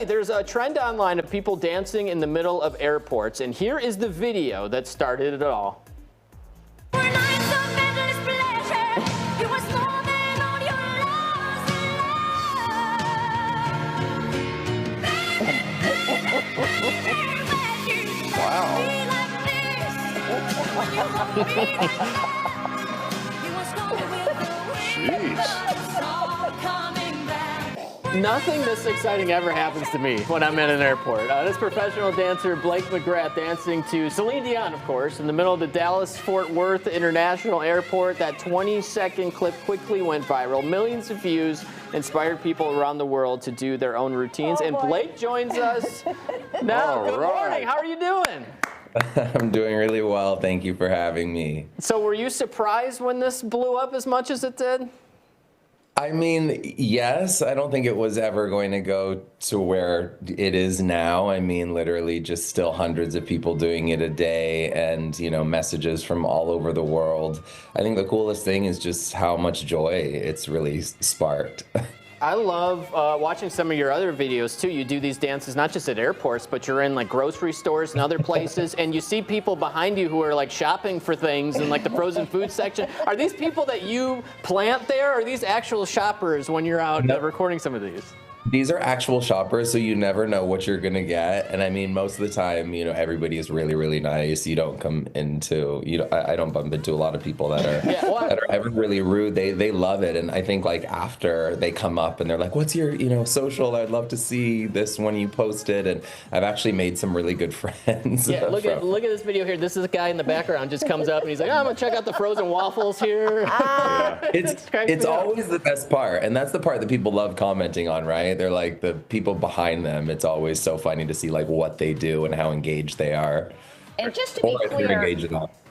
There's a trend online of people dancing in the middle of airports, and here is the video that started it all. Jeez. Nothing this exciting ever happens to me when I'm in an airport. This professional dancer, Blake McGrath, dancing to Celine Dion, of course, in the middle of the Dallas-Fort Worth International Airport. That 20-second clip quickly went viral. Millions of views inspired people around the world to do their own routines. And Blake joins us now. Good morning. How are you doing? I'm doing really well. Thank you for having me. So were you surprised when this blew up as much as it did? I mean, yes, I don't think it was ever going to go to where it is now. I mean, literally just still hundreds of people doing it a day and, messages from all over the world. I think the coolest thing is just how much joy it's really sparked. I love watching some of your other videos too. You do these dances not just at airports, but you're in like grocery stores and other places, and you see people behind you who are like shopping for things in like the frozen food section. Are these people that you plant there, or are these actual shoppers when you're out recording some of these? These are actual shoppers, so you never know what you're gonna get. And I mean, most of the time, everybody is really, really nice. You don't come into, I don't bump into a lot of people that are that are ever really rude. They love it, and I think like after they come up and they're like, "What's your, social? I'd love to see this when you post it." And I've actually made some really good friends. Yeah, look at this video here. This is a guy in the background just comes up and he's like, "I'm gonna check out the frozen waffles here." It's always the best part, and that's the part that people love commenting on, right? They're like the people behind them. It's always so funny to see like what they do and how engaged they are. And just to be clear,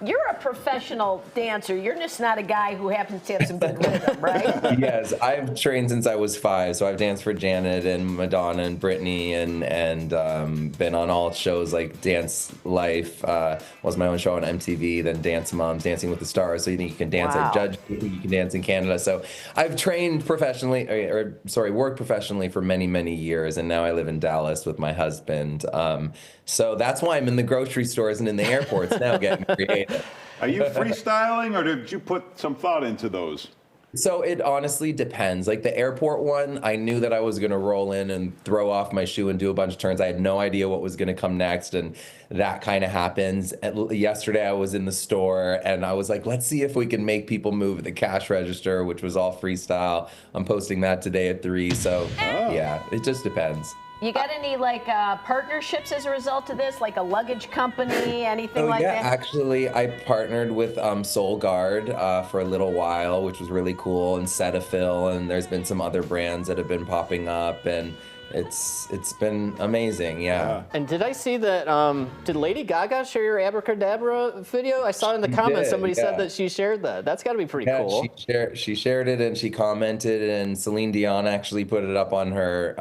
you're a professional dancer. You're just not a guy who happens to have some good rhythm, right? Yes, I've trained since I was 5, so I've danced for Janet and Madonna and Britney, and been on all shows like Dance Life, was my own show on MTV, then Dance Moms, Dancing with the Stars. So you think you can dance at Judge, you can dance in Canada. So I've trained professionally, worked professionally for many, many years, and now I live in Dallas with my husband. So that's why I'm in the grocery stores and in the airports now getting creative. Are you freestyling, or did you put some thought into those? So it honestly depends. Like the airport one, I knew that I was going to roll in and throw off my shoe and do a bunch of turns. I had no idea what was going to come next, and that kind of happens. Yesterday I was in the store and I was like, let's see if we can make people move at the cash register, which was all freestyle. I'm posting that today at 3. So yeah, it just depends. You got any partnerships as a result of this, like a luggage company, anything like that? Yeah, actually, I partnered with SoulGuard for a little while, which was really cool, and Cetaphil, and there's been some other brands that have been popping up, and it's been amazing, yeah. And did I see that, did Lady Gaga share your Abracadabra video? I saw it in the comments, somebody said that she shared that. That's gotta be pretty cool. She shared it and she commented, and Celine Dion actually put it up on her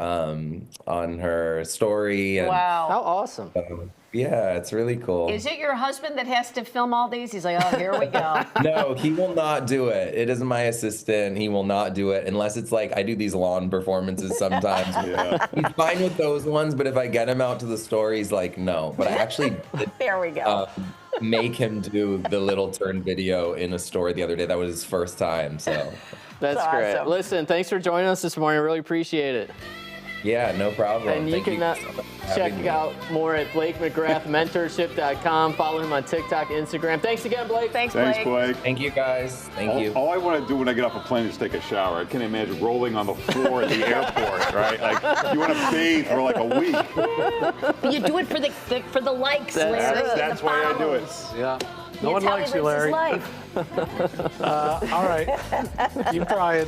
story. And, wow. How awesome. Yeah, it's really cool. Is it your husband that has to film all these? He's like, oh, here we go. No, he will not do it. It isn't my assistant. He will not do it unless it's like I do these lawn performances sometimes. He's fine with those ones, but if I get him out to the store, he's like, no. But I actually did, there we go. Make him do the little turn video in a store the other day. That was his first time, so. That's great. Awesome. Listen, thanks for joining us this morning. I really appreciate it. Yeah, no problem. And you can check out more at BlakeMcGrathMentorship.com. Follow him on TikTok, Instagram. Thanks again, Blake. Thanks, Blake. Thank you, guys. Thank you. All I want to do when I get off a plane is take a shower. I can't imagine rolling on the floor at the airport, right? Like, you want to bathe for like a week. But you do it for the likes, Larry. That's why I do it. Yeah. No one likes you, Larry. Life. All right. Keep trying.